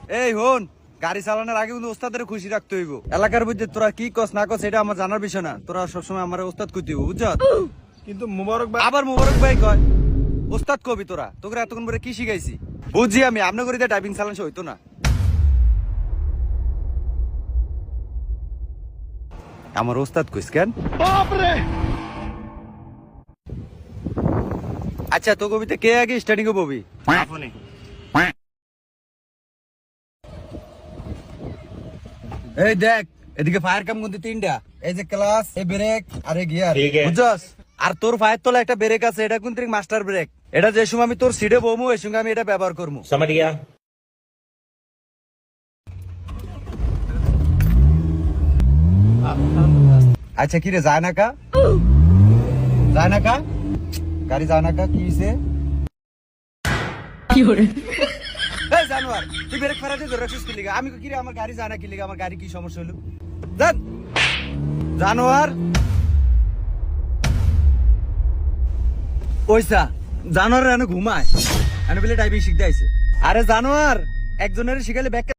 এই হন, গাড়ি চালানোর আগে কিন্তু ওস্তাদের খুশি রাখতে হইব। এলাকার মধ্যে তোরা কি কস না কস এটা আমার জানার বিষয় না, তোরা সবসময় আমার ওস্তাদ কইতে হইব, বুঝছ? কিন্তু মুবারক ভাই আবার মুবারক ভাই কয় ওস্তাদ কবি, তোরা তোকে এতক্ষণ পরে কি শিখাইছি? বুঝছি আমি, আপনার করে ড্রাইভিং চালান হইতো না। আমার ওস্তাদ কইস কেন? আচ্ছা, তো কবিতে কে আগে স্টার্টিং ববি? আপনি এই দেখ, এদিকে ফায়ার কাম কিন্তু তিনটা, এই যে ক্লাস, এই ব্রেক আর এই গিয়ার, বুঝছস? আর তোর ফায়ার তলা একটা ব্রেক আছে, এটা কিন্তু মাস্টার ব্রেক। এটা যে সময় আমি তোর সিটে বমু এই সঙ্গে আমি এটা ব্যবহার করবো। समझ गया। আচ্ছা কি রে, যায় না কা? যায় না কা? গাড়ি যায় না কা? কি হইছে? এই জানোয়ার, তুই ব্রেক ফারাতে ধরে রাখছিস কি লিগা? আমি কি রে, আমার গাড়ি যায় না কি লিগা? আমার গাড়ি কি সমস্যা হলো? জান জানোয়ার, ওইসা জানোয়ার এনে ঘুমায়, এনে বলে ড্রাইভিং শিখতে আইছে। আরে জানোয়ার, একজনের শিখালে ব্যাক